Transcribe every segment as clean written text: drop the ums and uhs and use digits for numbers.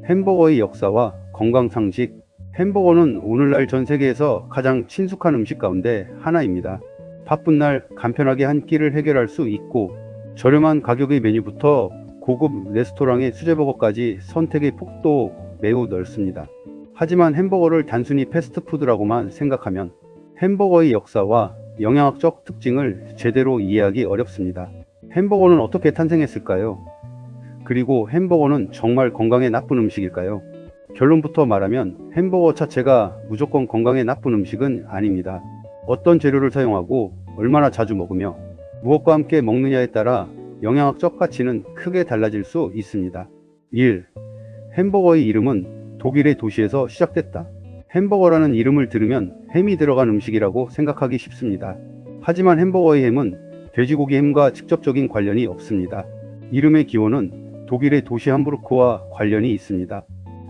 햄버거의 역사와 건강 상식. 햄버거는 오늘날 전 세계에서 가장 친숙한 음식 가운데 하나입니다. 바쁜 날 간편하게 한 끼를 해결할 수 있고, 저렴한 가격의 메뉴부터 고급 레스토랑의 수제버거까지 선택의 폭도 매우 넓습니다. 하지만 햄버거를 단순히 패스트푸드라고만 생각하면 햄버거의 역사와 영양학적 특징을 제대로 이해하기 어렵습니다. 햄버거는 어떻게 탄생했을까요? 그리고 햄버거는 정말 건강에 나쁜 음식일까요? 결론부터 말하면 햄버거 자체가 무조건 건강에 나쁜 음식은 아닙니다. 어떤 재료를 사용하고 얼마나 자주 먹으며 무엇과 함께 먹느냐에 따라 영양학적 가치는 크게 달라질 수 있습니다. 1. 햄버거의 이름은 독일의 도시에서 시작됐다. 햄버거라는 이름을 들으면 햄이 들어간 음식이라고 생각하기 쉽습니다. 하지만 햄버거의 햄은 돼지고기 햄과 직접적인 관련이 없습니다. 이름의 기원은 독일의 도시 함부르크와 관련이 있습니다.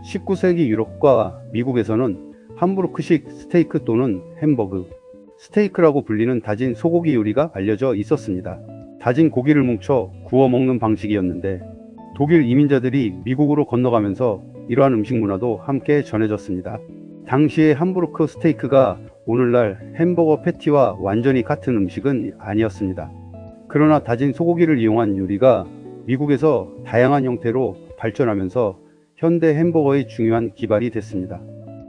19세기 유럽과 미국에서는 함부르크식 스테이크 또는 햄버그, 스테이크라고 불리는 다진 소고기 요리가 알려져 있었습니다. 다진 고기를 뭉쳐 구워 먹는 방식이었는데, 독일 이민자들이 미국으로 건너가면서 이러한 음식 문화도 함께 전해졌습니다. 당시의 함부르크 스테이크가 오늘날 햄버거 패티와 완전히 같은 음식은 아니었습니다. 그러나 다진 소고기를 이용한 요리가 미국에서 다양한 형태로 발전하면서 현대 햄버거의 중요한 기반이 됐습니다.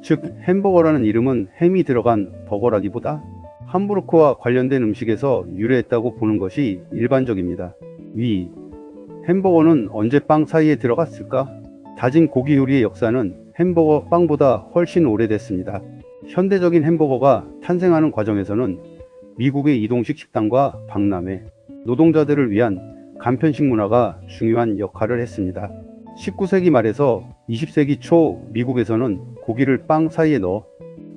즉, 햄버거라는 이름은 햄이 들어간 버거라기보다 함부르크와 관련된 음식에서 유래했다고 보는 것이 일반적입니다. 위. 햄버거는 언제 빵 사이에 들어갔을까? 다진 고기 요리의 역사는 햄버거 빵보다 훨씬 오래됐습니다. 현대적인 햄버거가 탄생하는 과정에서는 미국의 이동식 식당과 박람회, 노동자들을 위한 간편식 문화가 중요한 역할을 했습니다. 19세기 말에서 20세기 초 미국에서는 고기를 빵 사이에 넣어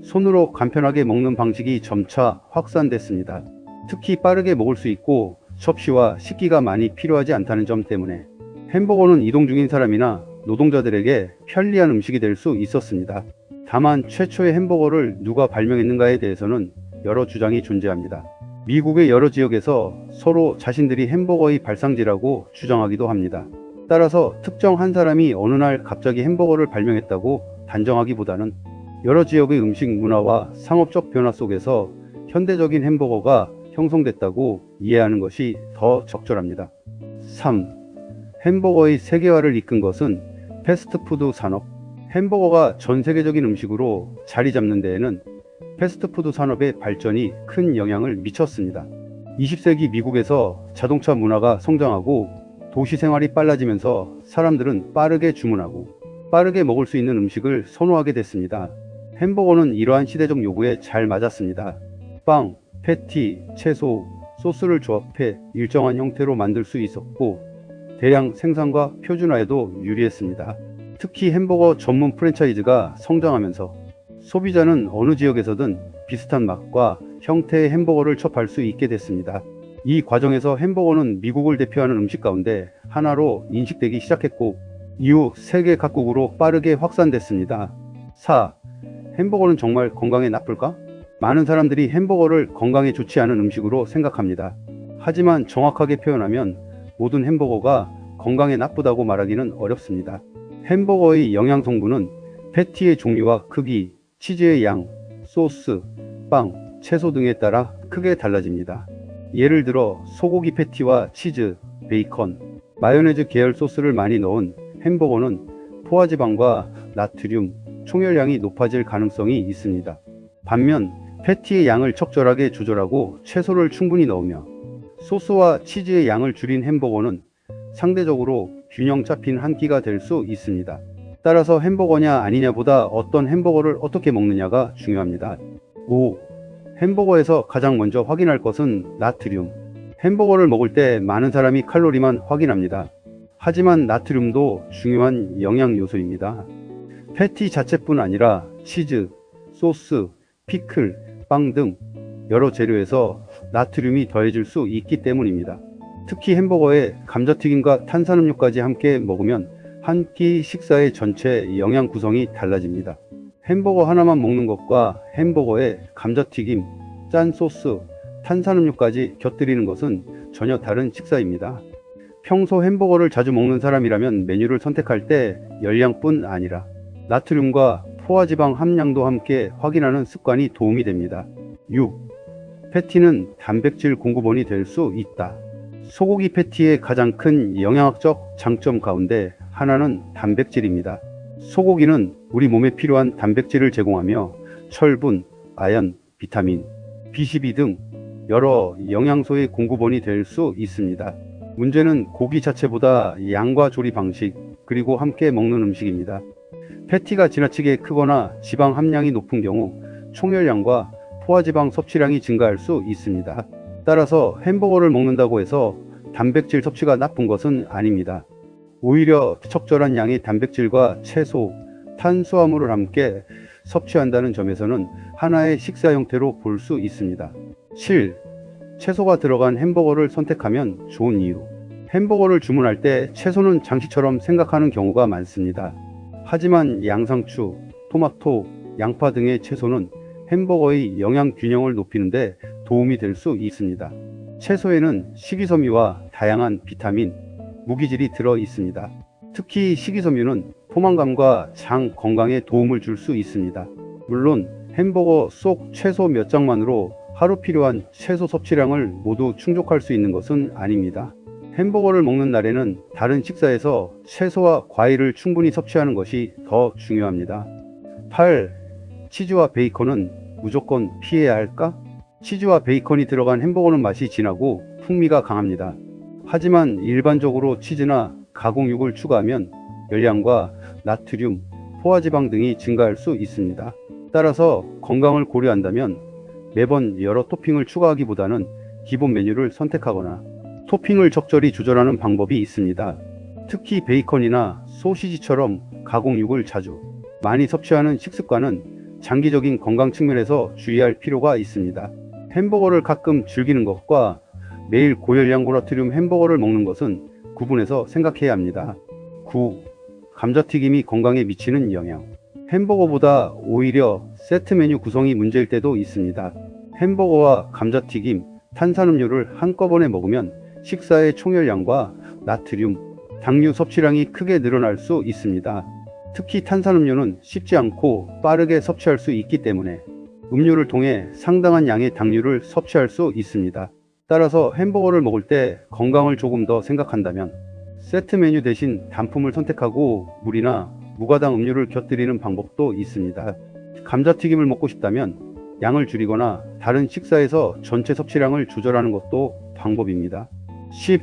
손으로 간편하게 먹는 방식이 점차 확산됐습니다. 특히 빠르게 먹을 수 있고 접시와 식기가 많이 필요하지 않다는 점 때문에 햄버거는 이동 중인 사람이나 노동자들에게 편리한 음식이 될 수 있었습니다. 다만 최초의 햄버거를 누가 발명했는가에 대해서는 여러 주장이 존재합니다. 미국의 여러 지역에서 서로 자신들이 햄버거의 발상지라고 주장하기도 합니다. 따라서 특정 한 사람이 어느 날 갑자기 햄버거를 발명했다고 단정하기보다는 여러 지역의 음식 문화와 상업적 변화 속에서 현대적인 햄버거가 형성됐다고 이해하는 것이 더 적절합니다. 3. 햄버거의 세계화를 이끈 것은 패스트푸드 산업. 햄버거가 전 세계적인 음식으로 자리 잡는 데에는 패스트푸드 산업의 발전이 큰 영향을 미쳤습니다. 20세기 미국에서 자동차 문화가 성장하고 도시 생활이 빨라지면서 사람들은 빠르게 주문하고 빠르게 먹을 수 있는 음식을 선호하게 됐습니다. 햄버거는 이러한 시대적 요구에 잘 맞았습니다. 빵, 패티, 채소, 소스를 조합해 일정한 형태로 만들 수 있었고 대량 생산과 표준화에도 유리했습니다. 특히 햄버거 전문 프랜차이즈가 성장하면서 소비자는 어느 지역에서든 비슷한 맛과 형태의 햄버거를 접할 수 있게 됐습니다. 이 과정에서 햄버거는 미국을 대표하는 음식 가운데 하나로 인식되기 시작했고 이후 세계 각국으로 빠르게 확산됐습니다. 4. 햄버거는 정말 건강에 나쁠까? 많은 사람들이 햄버거를 건강에 좋지 않은 음식으로 생각합니다. 하지만 정확하게 표현하면 모든 햄버거가 건강에 나쁘다고 말하기는 어렵습니다. 햄버거의 영양 성분은 패티의 종류와 크기, 치즈의 양, 소스, 빵, 채소 등에 따라 크게 달라집니다. 예를 들어 소고기 패티와 치즈, 베이컨, 마요네즈 계열 소스를 많이 넣은 햄버거는 포화지방과 나트륨, 총열량이 높아질 가능성이 있습니다. 반면 패티의 양을 적절하게 조절하고 채소를 충분히 넣으며 소스와 치즈의 양을 줄인 햄버거는 상대적으로 균형 잡힌 한 끼가 될 수 있습니다. 따라서 햄버거냐 아니냐보다 어떤 햄버거를 어떻게 먹느냐가 중요합니다. 5. 햄버거에서 가장 먼저 확인할 것은 나트륨. 햄버거를 먹을 때 많은 사람이 칼로리만 확인합니다. 하지만 나트륨도 중요한 영양 요소입니다. 패티 자체뿐 아니라 치즈, 소스, 피클, 빵 등 여러 재료에서 나트륨이 더해질 수 있기 때문입니다. 특히 햄버거에 감자튀김과 탄산음료까지 함께 먹으면 한 끼 식사의 전체 영양 구성이 달라집니다. 햄버거 하나만 먹는 것과 햄버거에 감자튀김, 짠 소스, 탄산음료까지 곁들이는 것은 전혀 다른 식사입니다. 평소 햄버거를 자주 먹는 사람이라면 메뉴를 선택할 때 열량뿐 아니라 나트륨과 포화지방 함량도 함께 확인하는 습관이 도움이 됩니다. 6. 패티는 단백질 공급원이 될 수 있다. 소고기 패티의 가장 큰 영양학적 장점 가운데 하나는 단백질입니다. 소고기는 우리 몸에 필요한 단백질을 제공하며 철분, 아연, 비타민, B12 등 여러 영양소의 공급원이 될 수 있습니다. 문제는 고기 자체보다 양과 조리 방식, 그리고 함께 먹는 음식입니다. 패티가 지나치게 크거나 지방 함량이 높은 경우 총열량과 포화지방 섭취량이 증가할 수 있습니다. 따라서 햄버거를 먹는다고 해서 단백질 섭취가 나쁜 것은 아닙니다. 오히려 적절한 양의 단백질과 채소, 탄수화물을 함께 섭취한다는 점에서는 하나의 식사 형태로 볼 수 있습니다. 7. 채소가 들어간 햄버거를 선택하면 좋은 이유. 햄버거를 주문할 때 채소는 장식처럼 생각하는 경우가 많습니다. 하지만 양상추, 토마토, 양파 등의 채소는 햄버거의 영양 균형을 높이는 데 도움이 될 수 있습니다. 채소에는 식이섬유와 다양한 비타민, 무기질이 들어 있습니다. 특히 식이섬유는 포만감과 장 건강에 도움을 줄 수 있습니다. 물론 햄버거 속 채소 몇 장만으로 하루 필요한 채소 섭취량을 모두 충족할 수 있는 것은 아닙니다. 햄버거를 먹는 날에는 다른 식사에서 채소와 과일을 충분히 섭취하는 것이 더 중요합니다. 8. 치즈와 베이컨은 무조건 피해야 할까? 치즈와 베이컨이 들어간 햄버거는 맛이 진하고 풍미가 강합니다. 하지만 일반적으로 치즈나 가공육을 추가하면 열량과 나트륨, 포화지방 등이 증가할 수 있습니다. 따라서 건강을 고려한다면 매번 여러 토핑을 추가하기보다는 기본 메뉴를 선택하거나 토핑을 적절히 조절하는 방법이 있습니다. 특히 베이컨이나 소시지처럼 가공육을 자주 많이 섭취하는 식습관은 장기적인 건강 측면에서 주의할 필요가 있습니다. 햄버거를 가끔 즐기는 것과 매일 고열량 고나트륨 햄버거를 먹는 것은 구분해서 생각해야 합니다. 9. 감자튀김이 건강에 미치는 영향. 햄버거보다 오히려 세트 메뉴 구성이 문제일 때도 있습니다. 햄버거와 감자튀김, 탄산음료를 한꺼번에 먹으면 식사의 총열량과 나트륨, 당류 섭취량이 크게 늘어날 수 있습니다. 특히 탄산음료는 쉽지 않고 빠르게 섭취할 수 있기 때문에 음료를 통해 상당한 양의 당류를 섭취할 수 있습니다. 따라서 햄버거를 먹을 때 건강을 조금 더 생각한다면 세트 메뉴 대신 단품을 선택하고 물이나 무가당 음료를 곁들이는 방법도 있습니다. 감자튀김을 먹고 싶다면 양을 줄이거나 다른 식사에서 전체 섭취량을 조절하는 것도 방법입니다. 10.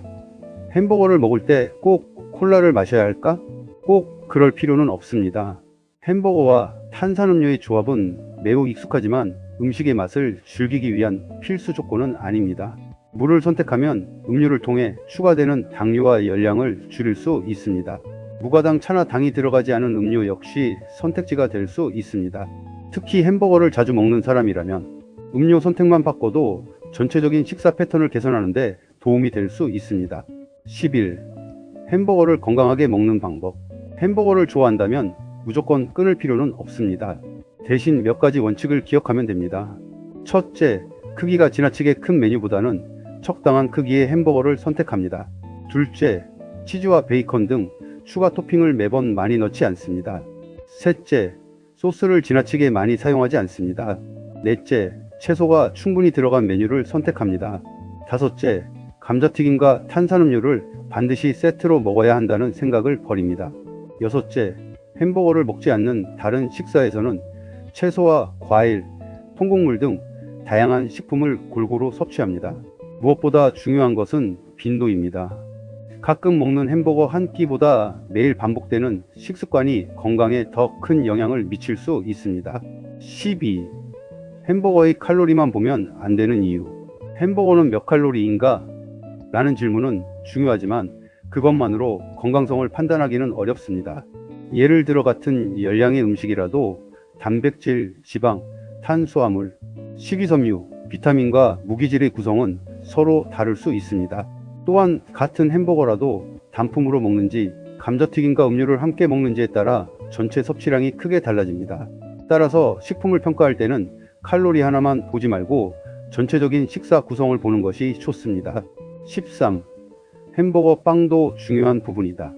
햄버거를 먹을 때 꼭 콜라를 마셔야 할까? 꼭 그럴 필요는 없습니다. 햄버거와 탄산음료의 조합은 매우 익숙하지만 음식의 맛을 즐기기 위한 필수 조건은 아닙니다. 물을 선택하면 음료를 통해 추가되는 당류와 열량을 줄일 수 있습니다. 무가당 차나 당이 들어가지 않은 음료 역시 선택지가 될 수 있습니다. 특히 햄버거를 자주 먹는 사람이라면 음료 선택만 바꿔도 전체적인 식사 패턴을 개선하는데 도움이 될 수 있습니다. 11. 햄버거를 건강하게 먹는 방법. 햄버거를 좋아한다면 무조건 끊을 필요는 없습니다. 대신 몇 가지 원칙을 기억하면 됩니다. 첫째, 크기가 지나치게 큰 메뉴보다는 적당한 크기의 햄버거를 선택합니다. 둘째, 치즈와 베이컨 등 추가 토핑을 매번 많이 넣지 않습니다. 셋째, 소스를 지나치게 많이 사용하지 않습니다. 넷째, 채소가 충분히 들어간 메뉴를 선택합니다. 다섯째, 감자튀김과 탄산음료를 반드시 세트로 먹어야 한다는 생각을 버립니다. 여섯째, 햄버거를 먹지 않는 다른 식사에서는 채소와 과일, 통곡물 등 다양한 식품을 골고루 섭취합니다. 무엇보다 중요한 것은 빈도입니다. 가끔 먹는 햄버거 한 끼보다 매일 반복되는 식습관이 건강에 더 큰 영향을 미칠 수 있습니다. 12. 햄버거의 칼로리만 보면 안 되는 이유. 햄버거는 몇 칼로리인가? 라는 질문은 중요하지만 그것만으로 건강성을 판단하기는 어렵습니다. 예를 들어 같은 열량의 음식이라도 단백질, 지방, 탄수화물, 식이섬유, 비타민과 무기질의 구성은 서로 다를 수 있습니다. 또한 같은 햄버거라도 단품으로 먹는지 감자튀김과 음료를 함께 먹는지에 따라 전체 섭취량이 크게 달라집니다. 따라서 식품을 평가할 때는 칼로리 하나만 보지 말고 전체적인 식사 구성을 보는 것이 좋습니다. 13. 햄버거 빵도 중요한 부분이다.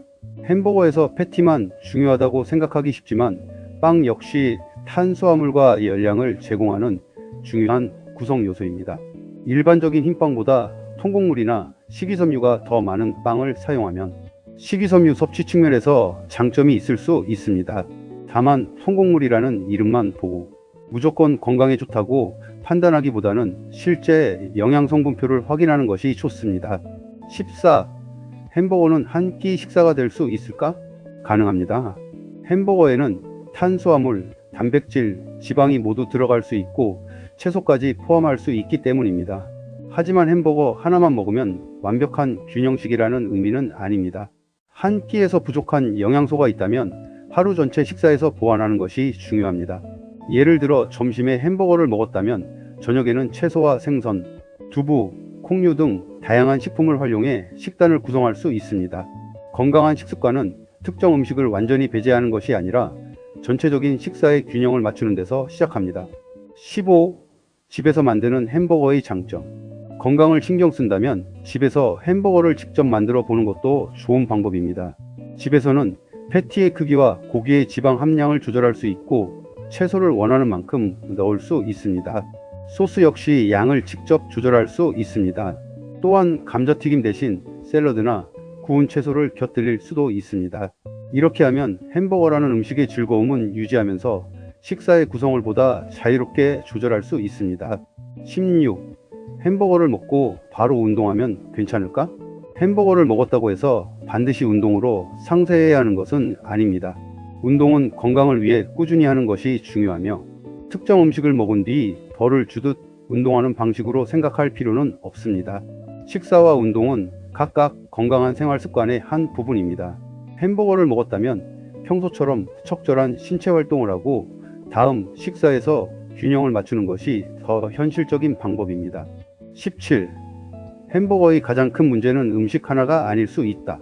햄버거에서 패티만 중요하다고 생각하기 쉽지만 빵 역시 탄수화물과 열량을 제공하는 중요한 구성 요소입니다. 일반적인 흰빵보다 통곡물이나 식이섬유가 더 많은 빵을 사용하면 식이섬유 섭취 측면에서 장점이 있을 수 있습니다. 다만 통곡물이라는 이름만 보고 무조건 건강에 좋다고 판단하기보다는 실제 영양성분표를 확인하는 것이 좋습니다. 14. 햄버거는 한 끼 식사가 될 수 있을까? 가능합니다. 햄버거에는 탄수화물, 단백질, 지방이 모두 들어갈 수 있고 채소까지 포함할 수 있기 때문입니다. 하지만 햄버거 하나만 먹으면 완벽한 균형식이라는 의미는 아닙니다. 한 끼에서 부족한 영양소가 있다면 하루 전체 식사에서 보완하는 것이 중요합니다. 예를 들어 점심에 햄버거를 먹었다면 저녁에는 채소와 생선, 두부, 콩류 등 다양한 식품을 활용해 식단을 구성할 수 있습니다. 건강한 식습관은 특정 음식을 완전히 배제하는 것이 아니라 전체적인 식사의 균형을 맞추는 데서 시작합니다. 15. 집에서 만드는 햄버거의 장점. 건강을 신경 쓴다면 집에서 햄버거를 직접 만들어 보는 것도 좋은 방법입니다. 집에서는 패티의 크기와 고기의 지방 함량을 조절할 수 있고 채소를 원하는 만큼 넣을 수 있습니다. 소스 역시 양을 직접 조절할 수 있습니다. 또한 감자튀김 대신 샐러드나 구운 채소를 곁들일 수도 있습니다. 이렇게 하면 햄버거라는 음식의 즐거움은 유지하면서 식사의 구성을 보다 자유롭게 조절할 수 있습니다. 16. 햄버거를 먹고 바로 운동하면 괜찮을까? 햄버거를 먹었다고 해서 반드시 운동으로 상쇄해야 하는 것은 아닙니다. 운동은 건강을 위해 꾸준히 하는 것이 중요하며 특정 음식을 먹은 뒤 벌을 주듯 운동하는 방식으로 생각할 필요는 없습니다. 식사와 운동은 각각 건강한 생활 습관의 한 부분입니다. 햄버거를 먹었다면 평소처럼 적절한 신체 활동을 하고 다음 식사에서 균형을 맞추는 것이 더 현실적인 방법입니다. 17. 햄버거의 가장 큰 문제는 음식 하나가 아닐 수 있다.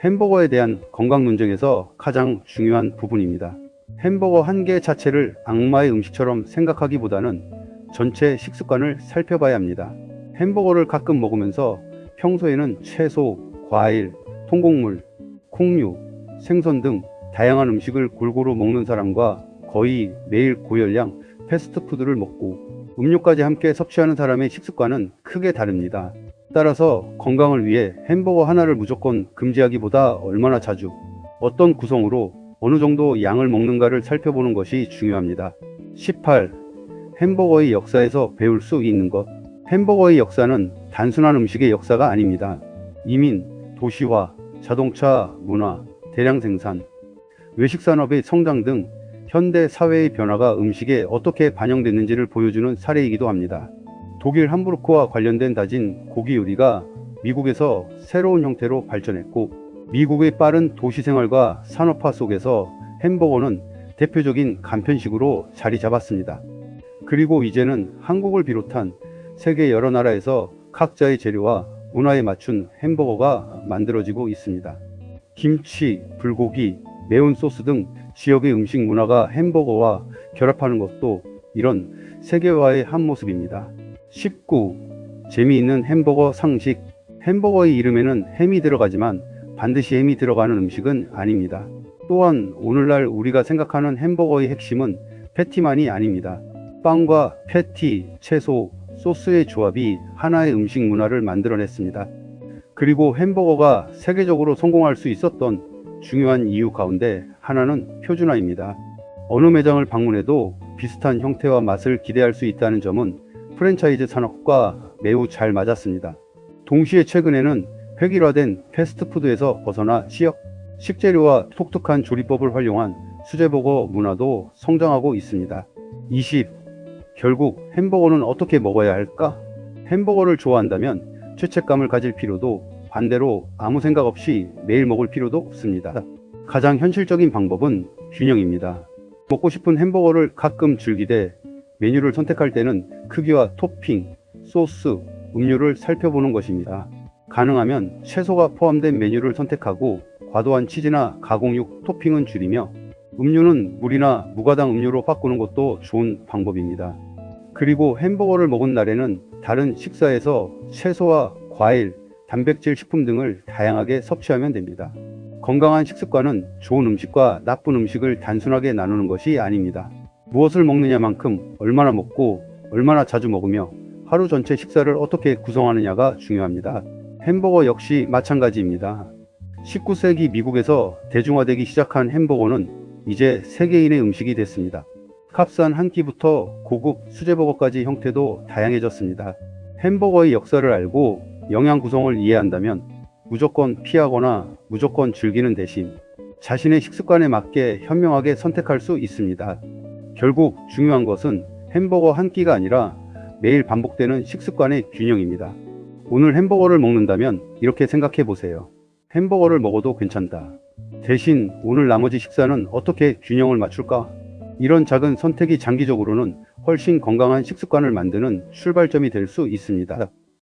햄버거에 대한 건강 논쟁에서 가장 중요한 부분입니다. 햄버거 한 개 자체를 악마의 음식처럼 생각하기보다는 전체 식습관을 살펴봐야 합니다. 햄버거를 가끔 먹으면서 평소에는 채소, 과일, 통곡물, 콩류, 생선 등 다양한 음식을 골고루 먹는 사람과 거의 매일 고열량 패스트푸드를 먹고 음료까지 함께 섭취하는 사람의 식습관은 크게 다릅니다. 따라서 건강을 위해 햄버거 하나를 무조건 금지하기보다 얼마나 자주, 어떤 구성으로 어느 정도 양을 먹는가를 살펴보는 것이 중요합니다. 18. 햄버거의 역사에서 배울 수 있는 것. 햄버거의 역사는 단순한 음식의 역사가 아닙니다. 이민, 도시화, 자동차, 문화, 대량 생산, 외식산업의 성장 등 현대 사회의 변화가 음식에 어떻게 반영됐는지를 보여주는 사례이기도 합니다. 독일 함부르크와 관련된 다진 고기 요리가 미국에서 새로운 형태로 발전했고 미국의 빠른 도시 생활과 산업화 속에서 햄버거는 대표적인 간편식으로 자리 잡았습니다. 그리고 이제는 한국을 비롯한 세계 여러 나라에서 각자의 재료와 문화에 맞춘 햄버거가 만들어지고 있습니다. 김치, 불고기, 매운 소스 등 지역의 음식 문화가 햄버거와 결합하는 것도 이런 세계화의 한 모습입니다. 19. 재미있는 햄버거 상식. 햄버거의 이름에는 햄이 들어가지만 반드시 햄이 들어가는 음식은 아닙니다. 또한 오늘날 우리가 생각하는 햄버거의 핵심은 패티만이 아닙니다. 빵과 패티, 채소, 소스의 조합이 하나의 음식 문화를 만들어냈습니다. 그리고 햄버거가 세계적으로 성공할 수 있었던 중요한 이유 가운데 하나는 표준화입니다. 어느 매장을 방문해도 비슷한 형태와 맛을 기대할 수 있다는 점은 프랜차이즈 산업과 매우 잘 맞았습니다. 동시에 최근에는 획일화된 패스트푸드에서 벗어나 식재료와 독특한 조리법을 활용한 수제버거 문화도 성장하고 있습니다. 20. 결국 햄버거는 어떻게 먹어야 할까? 햄버거를 좋아한다면 죄책감을 가질 필요도 반대로 아무 생각 없이 매일 먹을 필요도 없습니다. 가장 현실적인 방법은 균형입니다. 먹고 싶은 햄버거를 가끔 즐기되 메뉴를 선택할 때는 크기와 토핑, 소스, 음료를 살펴보는 것입니다. 가능하면 채소가 포함된 메뉴를 선택하고 과도한 치즈나 가공육 토핑은 줄이며 음료는 물이나 무가당 음료로 바꾸는 것도 좋은 방법입니다. 그리고 햄버거를 먹은 날에는 다른 식사에서 채소와 과일, 단백질 식품 등을 다양하게 섭취하면 됩니다. 건강한 식습관은 좋은 음식과 나쁜 음식을 단순하게 나누는 것이 아닙니다. 무엇을 먹느냐만큼 얼마나 먹고 얼마나 자주 먹으며 하루 전체 식사를 어떻게 구성하느냐가 중요합니다. 햄버거 역시 마찬가지입니다. 19세기 미국에서 대중화되기 시작한 햄버거는 이제 세계인의 음식이 됐습니다. 값싼 한 끼부터 고급 수제버거까지 형태도 다양해졌습니다. 햄버거의 역사를 알고 영양 구성을 이해한다면 무조건 피하거나 무조건 즐기는 대신 자신의 식습관에 맞게 현명하게 선택할 수 있습니다. 결국 중요한 것은 햄버거 한 끼가 아니라 매일 반복되는 식습관의 균형입니다. 오늘 햄버거를 먹는다면 이렇게 생각해 보세요. 햄버거를 먹어도 괜찮다. 대신 오늘 나머지 식사는 어떻게 균형을 맞출까? 이런 작은 선택이 장기적으로는 훨씬 건강한 식습관을 만드는 출발점이 될 수 있습니다.